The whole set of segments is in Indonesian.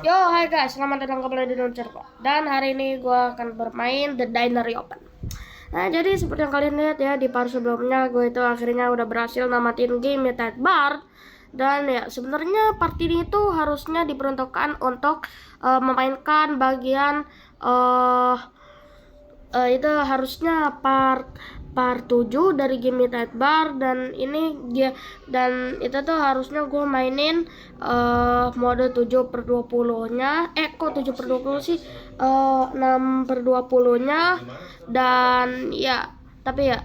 Yo, hai guys, selamat datang kembali di Noncerko. Dan hari ini gue akan bermain The Diner Reopen. Nah, jadi seperti yang kalian lihat ya, di part sebelumnya gue itu akhirnya udah berhasil namatin game Midnight Bard. Dan ya, sebenarnya part ini itu harusnya diperuntukkan untuk memainkan bagian itu harusnya part 7 dari game Midnight Bar, dan ini dia, dan itu tuh harusnya gue mainin mode 7/20 nya, kok 7/20 sih, 6/20 nya. Dan ya, tapi ya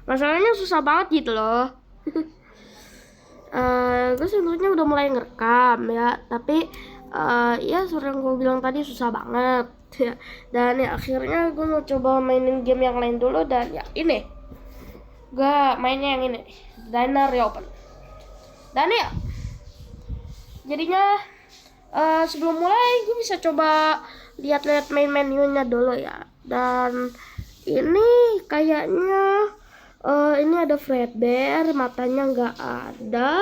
masalahnya susah banget gitu loh. Gue sebenarnya udah mulai ngerekam ya, tapi ya seperti yang gue bilang tadi susah banget ya. Dan ya akhirnya gue mau coba mainin game yang lain dulu, dan ya ini gue mainnya yang ini, Diner Reopen. Dan ya jadinya sebelum mulai gue bisa coba lihat-lihat main menunya dulu ya. Dan ini kayaknya ini ada Fredbear, matanya nggak ada.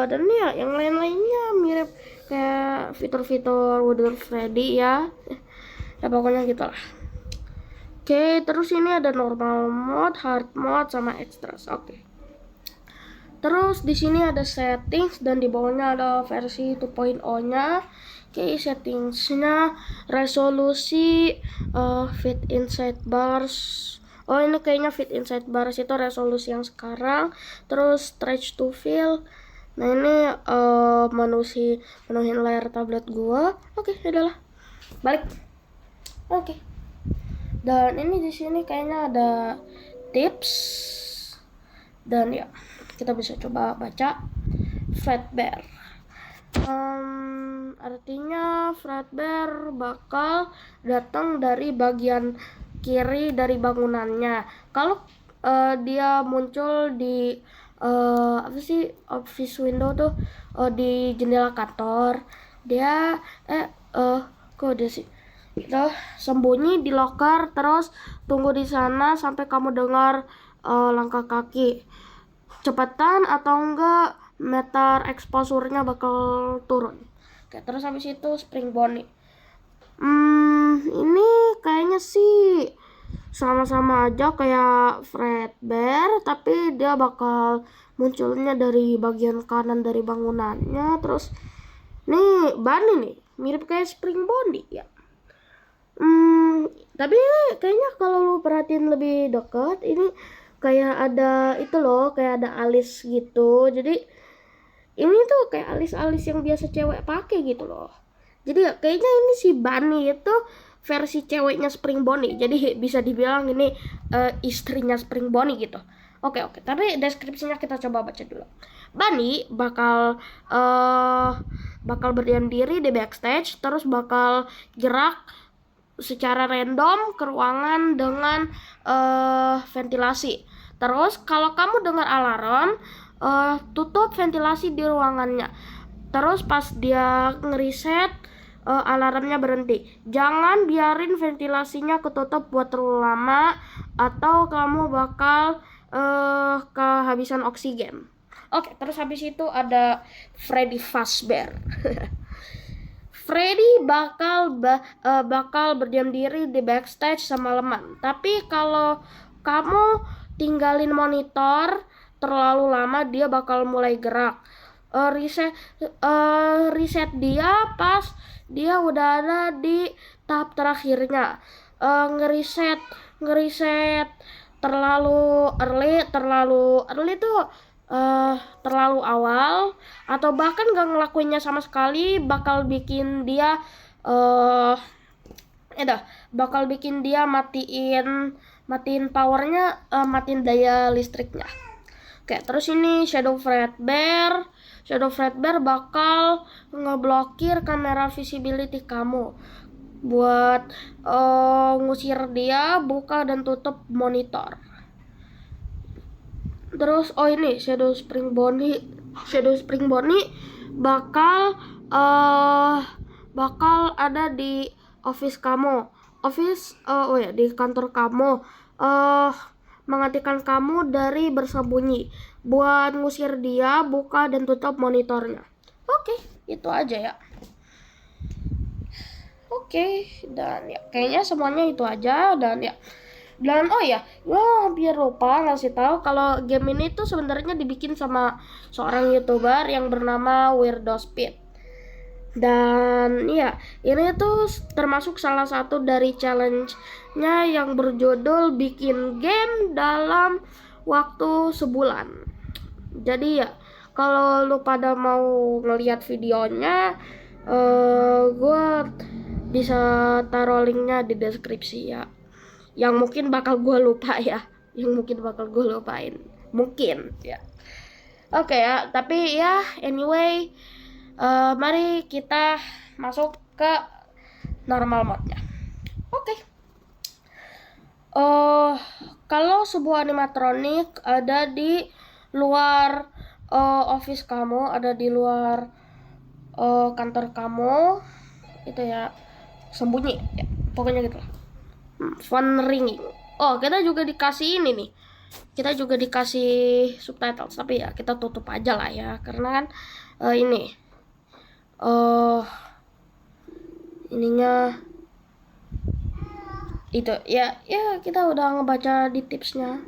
Dan ya yang lain-lainnya mirip kayak fitur-fitur Wonder Freddy ya. Ya pokoknya gitulah. Oke, terus ini ada normal mode, hard mode, sama extras. Oke. Terus di sini ada settings, dan di bawahnya ada versi 2.0-nya. Oke, settingsnya resolusi, fit inside bars. Oh, ini kayaknya fit inside bars itu resolusi yang sekarang. Terus stretch to fill. Nah, ini menuhin layar tablet gua. Oke, adalah balik. Oke. Dan ini di sini kayaknya ada tips. Dan ya, kita bisa coba baca Fredbear. Artinya Fredbear bakal datang dari bagian kiri dari bangunannya. Kalau dia muncul di apa sih, office window tuh, di jendela kantor, dia kok dia sih sembunyi di loker, terus tunggu di sana sampai kamu dengar langkah kaki. Cepetan atau enggak meter exposure-nya bakal turun. Oke, terus habis itu Spring Bonnie. Ini kayaknya sih sama-sama aja kayak Fredbear, tapi dia bakal munculnya dari bagian kanan dari bangunannya. Terus nih Bunny nih mirip kayak Spring Bonnie ya. Tapi kayaknya kalau lu perhatiin lebih dekat, ini kayak ada itu loh, kayak ada alis gitu. Jadi ini tuh kayak alis-alis yang biasa cewek pakai gitu loh. Jadi ya, kayaknya ini si Bunny itu versi ceweknya Spring Bonnie. Jadi bisa dibilang ini istrinya Spring Bonnie gitu. Oke, tapi deskripsinya kita coba baca dulu. Bunny bakal berdiam diri di backstage, terus bakal gerak secara random ke ruangan dengan ventilasi. Terus kalau kamu dengar alarm, tutup ventilasi di ruangannya. Terus pas dia ngeriset, alarmnya berhenti. Jangan biarin ventilasinya ketutup buat terlalu lama, atau kamu bakal kehabisan oksigen. Oke, terus habis itu ada Freddy Fazbear. Freddy bakal berdiam diri di backstage semalaman. Tapi kalau kamu tinggalin monitor terlalu lama, dia bakal mulai gerak. Reset dia pas dia udah ada di tahap terakhirnya. Ngeriset terlalu early tuh terlalu awal, atau bahkan gak ngelakuinnya sama sekali, bakal bikin dia matiin powernya, matiin daya listriknya. Oke, terus ini Shadow Fredbear bakal ngeblokir kamera visibility kamu buat ngusir dia, buka dan tutup monitor. Terus ini Shadow Spring Bonnie bakal ada di office kamu. Di kantor kamu. menghentikan kamu dari bersembunyi. Buat ngusir dia, buka dan tutup monitornya. Oke, itu aja ya. Oke, dan ya kayaknya semuanya itu aja. Dan oh ya, gue hampir lupa ngasih tahu kalau game ini tuh sebenarnya dibikin sama seorang YouTuber yang bernama Weirdo Speed. Dan ya, ini tuh termasuk salah satu dari challenge-nya yang berjudul bikin game dalam waktu sebulan. Jadi ya, kalau lu pada mau ngeliat videonya, gue bisa taruh linknya di deskripsi ya. Yang mungkin bakal gue lupa ya, yang mungkin bakal gue lupain, mungkin ya. Oke ya, tapi ya anyway. Mari kita masuk ke normal mode-nya. Oke. Kalau sebuah animatronik ada di luar office kamu, ada di luar kantor kamu, itu ya sembunyi, ya, pokoknya gitu lah. Phone ringing. Oh, kita juga dikasih ini nih. Kita juga dikasih subtitles, tapi ya kita tutup aja lah ya, karena kan ini. Ininya itu ya kita udah ngebaca di tipsnya.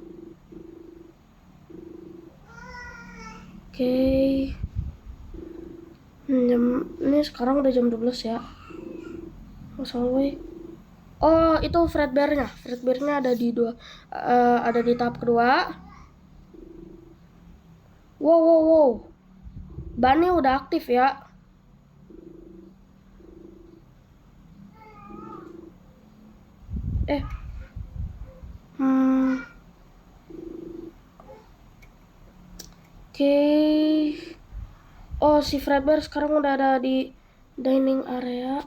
Oke. Ini sekarang udah jam 12 ya. Oh, itu Fredbear-nya ada di ada di tahap kedua. Wow. Bannya udah aktif ya. Oke. Oh, si Fredbear sekarang udah ada di dining area.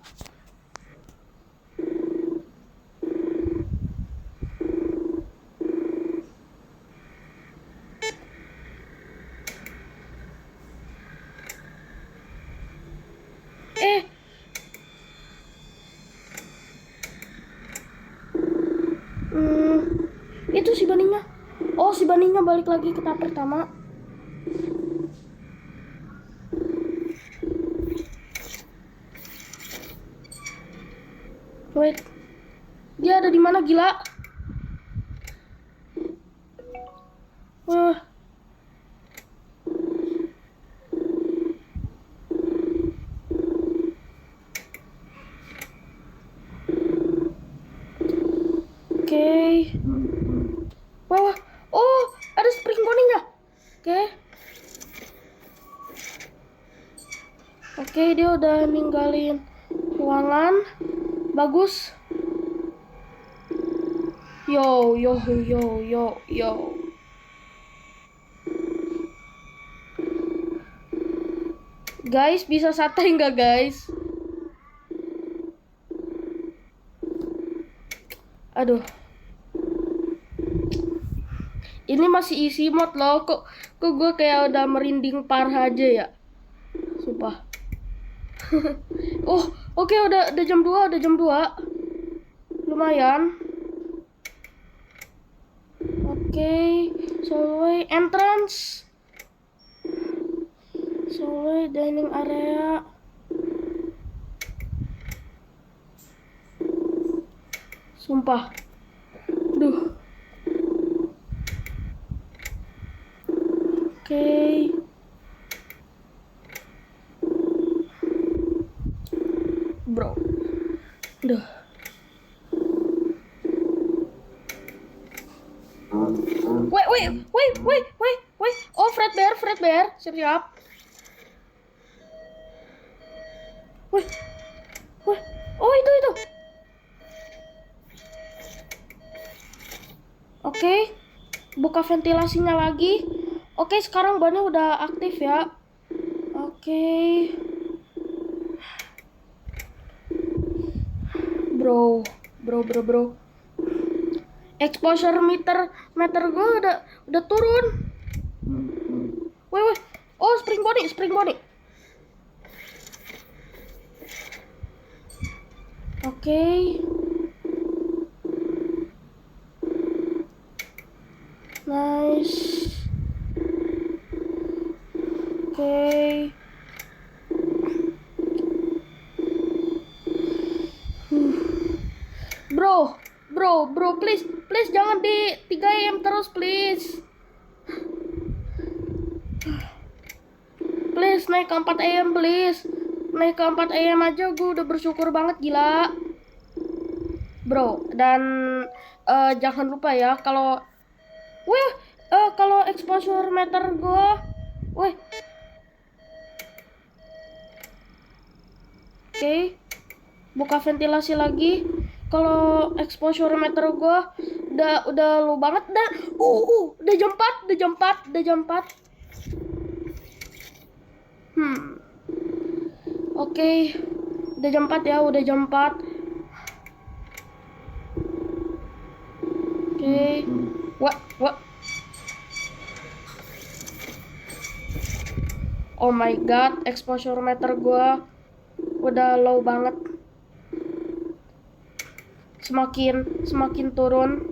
Itu si Baninya. Oh, si Baninya balik lagi ke tahap pertama. Wait. Dia ada di mana, gila? Wah. Oke. Wah. Oh, ada spring boningnya. Oke, dia udah ninggalin ruangan. Bagus. Yo. Guys, bisa santai nggak guys? Aduh. Ini masih isi mod loh. Kok gue kayak udah merinding parah aja ya. Sumpah. Oh, oke, udah jam 2, Lumayan. Oke, Solway entrance. Solway dining area. Sumpah. Duh. Oke. Bro. Duh. Wait. Oh, Fredbear. Siap. Wait. Oh, itu. Oke. Buka ventilasinya lagi. Oke, sekarang bannya udah aktif ya. Oke. Bro. Exposure meter gue udah turun. Wait. Oh, spring body. Oke. Nice. Oke. Bro, please jangan di 3 AM terus, please. Please naik ke 4 AM, please. Naik ke 4 AM aja gue udah bersyukur banget, gila. Bro, dan jangan lupa ya kalau kalau exposure meter gue, oke, buka ventilasi lagi. Kalau exposure meter gue udah low banget dan udah jam 4. Oke, udah jam 4 ya, udah jam 4. Oke. What? Oh my god, exposure meter gua udah low banget. Semakin turun.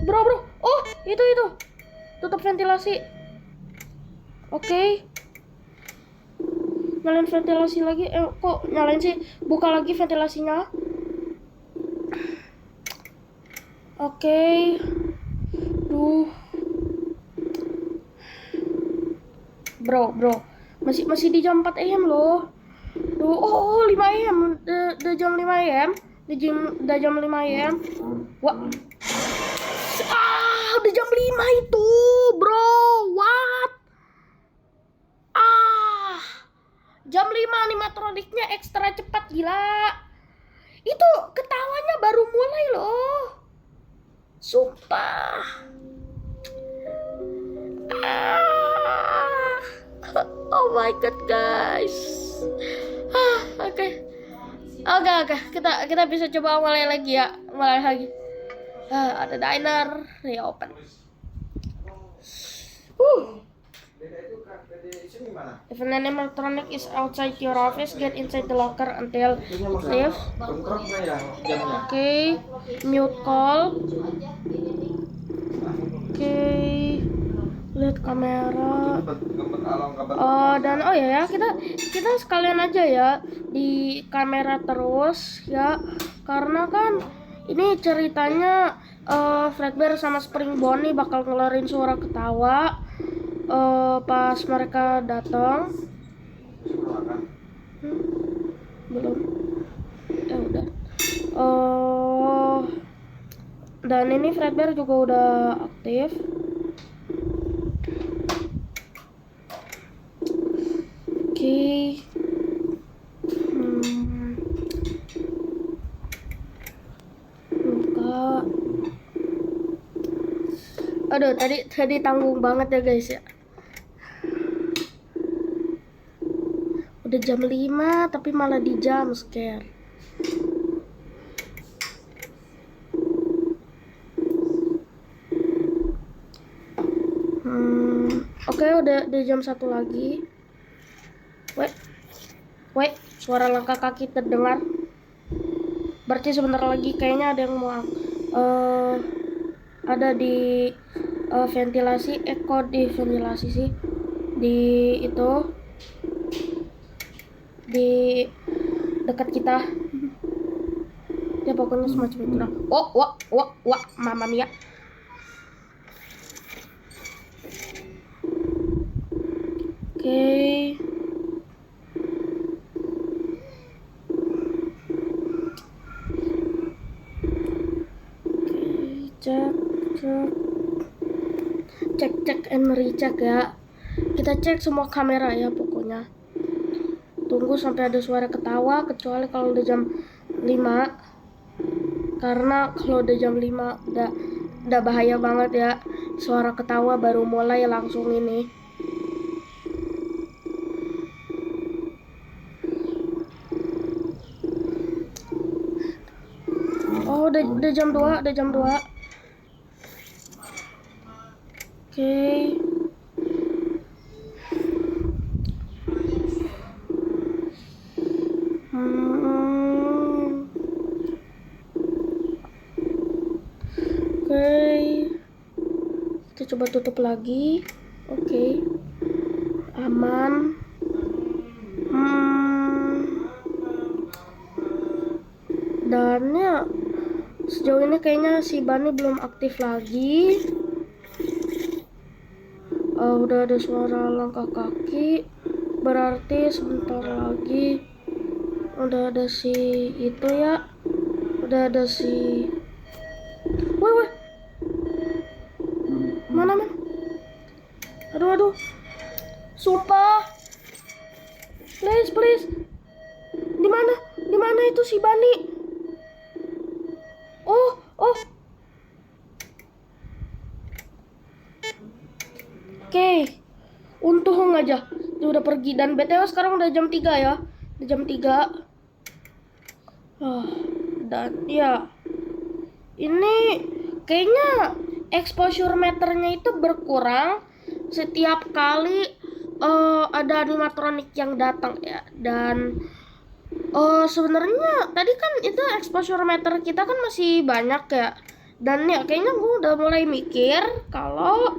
Bro. Oh, itu. Tutup ventilasi. Oke. Nyalain ventilasi lagi. Kok nyalain sih? Buka lagi ventilasinya. Oke. Duh. Bro. Masih di jam 4 AM loh. Duh, 5 AM. Udah jam 5 AM. Udah jam 5 AM. Wah. Udah jam 5 itu, bro. What? Jam 5 animatroniknya ekstra cepat, gila. Itu ketawanya baru mulai loh. Sumpah. Oh my god, guys. Oke. Kita bisa coba mulai lagi ya. Ada diner reopen. If an animatronic is outside your office, get inside the locker until it leaves. Okay, mute call. Okay, lihat kamera. Dan kita sekalian aja ya di kamera terus ya, karena kan ini ceritanya Fredbear sama Spring Bonnie bakal ngeluarin suara ketawa pas mereka datang. Belum. Udah. Dan ini Fredbear juga udah aktif. Oke. Buka. Aduh, tadi tanggung banget ya guys ya. Udah jam 5 tapi malah di jump scare. Oke, udah jam 1 lagi. Wait, suara langkah kaki terdengar. Berarti sebentar lagi kayaknya ada yang mau ada di ventilasi. Kok di ventilasi sih? Di itu, di dekat kita. Ya pokoknya semacam itu lah. Wah, mama mia. Oke. Cek and recheck ya. Kita cek semua kamera ya pokoknya. Tunggu sampai ada suara ketawa, kecuali kalau udah jam 5. Karena kalau udah jam 5 udah bahaya banget ya. Suara ketawa baru mulai langsung ini. Oh, udah jam 2. Oke. Kita coba tutup lagi. Oke. Aman. Dan ya sejauh ini kayaknya si Bunny belum aktif lagi. Udah ada suara langkah kaki, berarti sebentar lagi udah ada si itu ya, udah ada si wah mana aduh sumpah, please di mana itu si Bunny? Oh Oke, untung aja dia udah pergi. Dan BTW sekarang udah jam 3 ya. Udah jam 3. Dan ya, ini kayaknya exposure meternya itu berkurang setiap kali ada animatronik yang datang ya. Dan sebenarnya tadi kan itu exposure meter kita kan masih banyak ya. Dan ya kayaknya gue udah mulai mikir kalau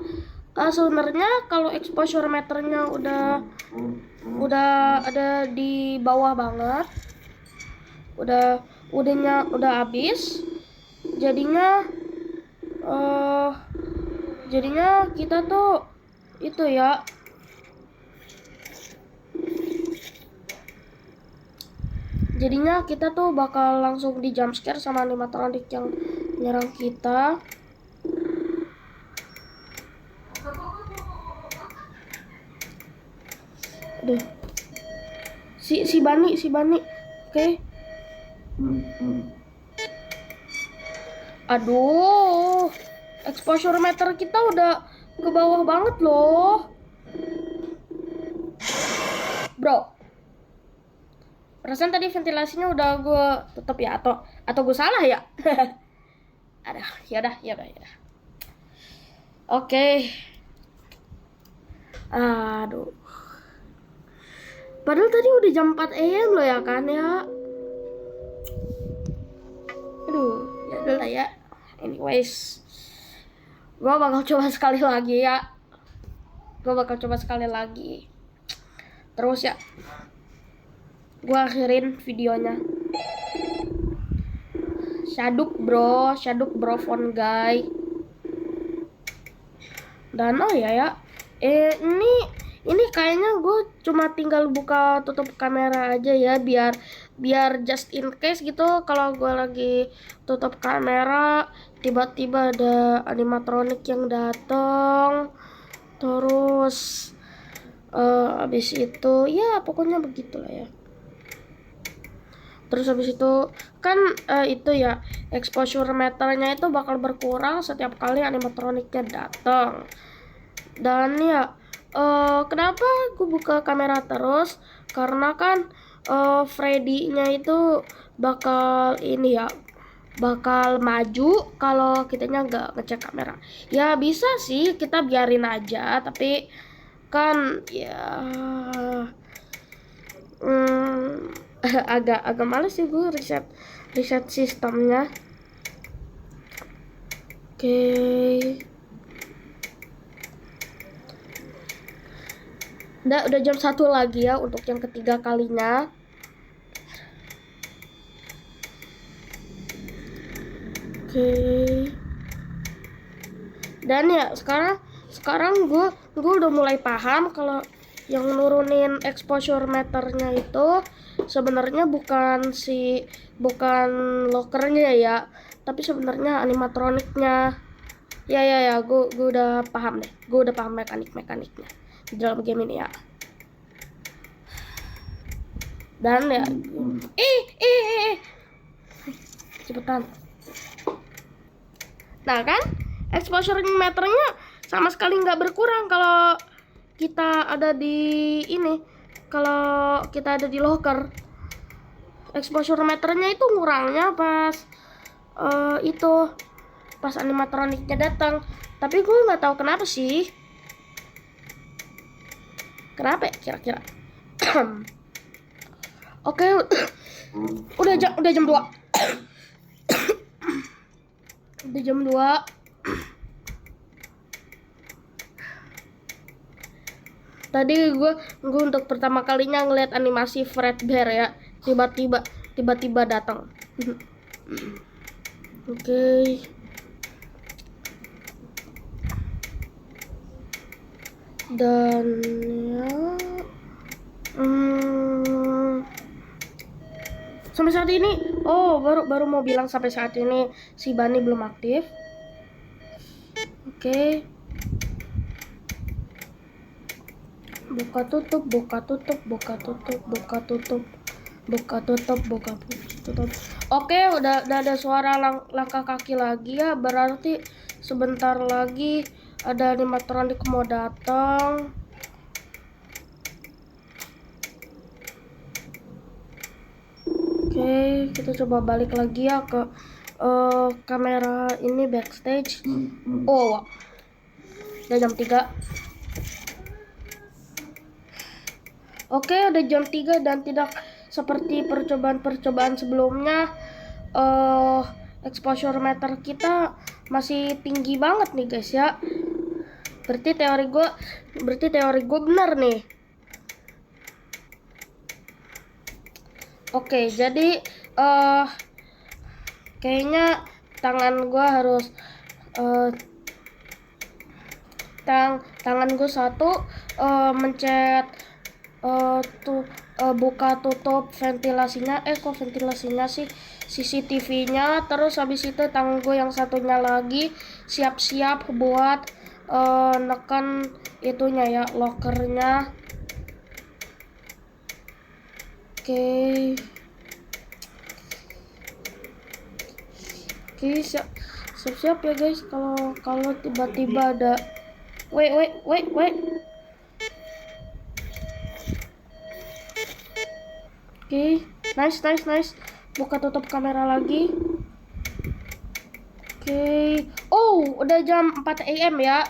sebenarnya kalau exposure meternya udah ada di bawah banget, udah habis, jadinya kita tuh itu ya, jadinya kita tuh bakal langsung di jump scare sama animatronik yang nyerang kita. Aduh, si Bunny, oke. Aduh, exposure meter kita udah ke bawah banget loh, bro. Perasaan tadi ventilasinya udah gue tutup ya, atau gue salah ya? Aduh, yaudah. Oke. Aduh. Padahal tadi udah jam 4 AM loh ya kan ya. Aduh, ya udah lah ya. Anyways, gue bakal coba sekali lagi ya. Terus ya, gue akhirin videonya. Shaduk bro phone guy. Dan ya, ini kayaknya gue cuma tinggal buka tutup kamera aja ya, biar just in case gitu kalau gue lagi tutup kamera tiba-tiba ada animatronik yang datang. Terus habis itu ya pokoknya begitulah ya. Terus habis itu kan itu ya, exposure meternya itu bakal berkurang setiap kali animatroniknya datang. Dan ya kenapa gue buka kamera terus? Karena kan Freddy-nya itu bakal ini ya, bakal maju kalau kitanya nggak ngecek kamera. Ya bisa sih kita biarin aja, tapi kan ya agak males sih gue reset sistemnya. Oke. Udah jam 1 lagi ya untuk yang ketiga kalinya. Oke. Dan ya sekarang gue udah mulai paham kalau yang nurunin exposure meternya itu sebenarnya bukan lokernya ya, tapi sebenarnya animatroniknya. Ya, gue udah paham deh. Gue udah paham mekaniknya di dalam game ini ya. Dan ya cepetan. Nah kan exposure meternya sama sekali nggak berkurang kalau kita ada di ini, kalau kita ada di locker. Exposure meternya itu ngurangnya pas pas animatroniknya datang. Tapi gue nggak tahu kenapa sih. Kenapa ya kira-kira? Oke, udah jam 2. Udah jam 2. Tadi gue untuk pertama kalinya ngeliat animasi Fredbear ya, tiba-tiba datang. Oke. Dan ya, sampai saat ini, baru mau bilang sampai saat ini si Bani belum aktif. Oke. Buka tutup. Oke, udah ada suara langkah kaki lagi ya, berarti sebentar lagi ada animatronik mau datang. Oke, kita coba balik lagi ya ke kamera ini backstage. Oh, udah jam 3. Oke, udah jam 3 dan tidak seperti percobaan sebelumnya. Exposure meter kita masih tinggi banget nih guys ya. Berarti teori gue benar nih. Oke, jadi kayaknya tangan gue harus tangan gue satu mencet buka tutup ventilasinya, kok ventilasinya sih, CCTV-nya. Terus habis itu tangan gue yang satunya lagi siap-siap buat neken itunya ya, lokernya. Oke, siap-siap ya guys, kalau tiba-tiba ada wait. Oke, nice. Buka tutup kamera lagi. Oke. Oh, udah jam 4 AM ya.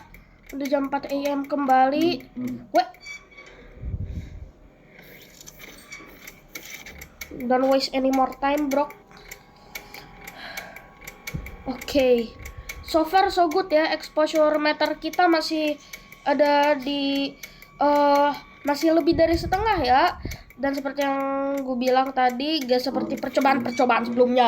Udah jam 4 AM kembali. Wait. Don't waste any more time, bro. Oke. So far so good ya. Exposure meter kita masih ada di masih lebih dari setengah ya. Dan seperti yang gue bilang tadi, gak seperti percobaan sebelumnya.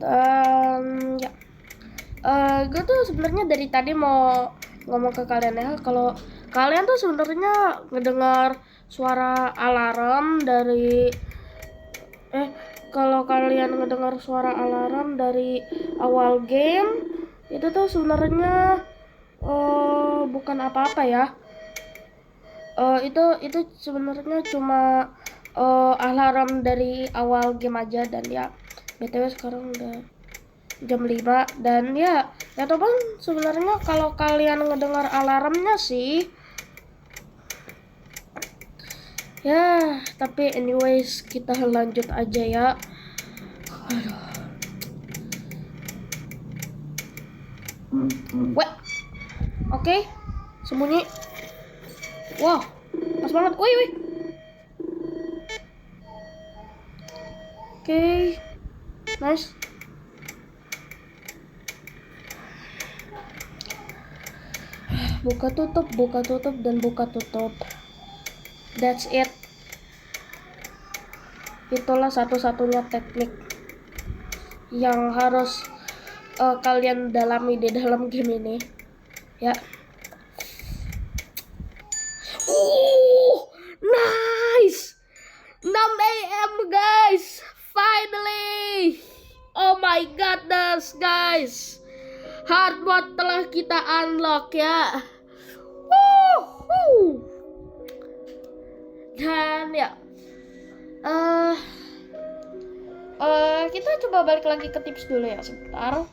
Dan ya, gue tuh sebenarnya dari tadi mau ngomong ke kalian ya, kalau kalian tuh sebenarnya ngedengar suara alarm dari kalau kalian ngedengar suara alarm dari awal game, itu tuh sebenarnya bukan apa-apa ya. Itu sebenarnya cuma alarm dari awal game aja. Dan ya, BTW sekarang udah jam 5 dan ya teman sebenarnya kalau kalian ngedengar alarmnya sih ya, tapi anyways kita lanjut aja ya. Aduh. Oke, sembunyi. Wow, pas banget. Wih. Oke, nice. Buka tutup dan buka tutup. That's it. Itulah satu-satunya teknik yang harus kalian dalami di dalam game ini ya. Nice. 6 AM guys, finally. Oh my goodness guys, hard mode telah kita unlock ya. Dan ya, kita coba balik lagi ke tips dulu ya sebentar.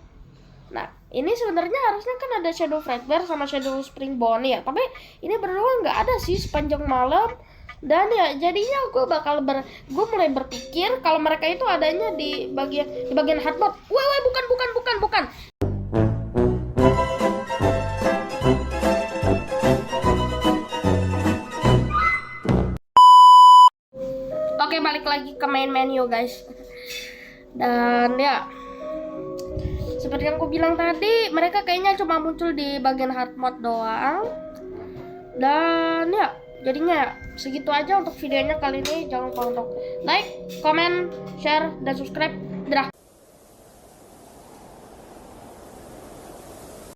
Nah, ini sebenarnya harusnya kan ada Shadow Fredbear sama Shadow Spring Bonnie ya, tapi ini berdua nggak ada sih sepanjang malam. Dan ya jadinya gue mulai berpikir kalau mereka itu adanya di bagian hard mode. Wah, bukan. Oke, balik lagi ke main menu guys. Dan ya, seperti yang aku bilang tadi, mereka kayaknya cuma muncul di bagian hard mode doang. Dan ya, jadinya segitu aja untuk videonya kali ini. Jangan lupa untuk like, comment, share, dan subscribe. Dadah.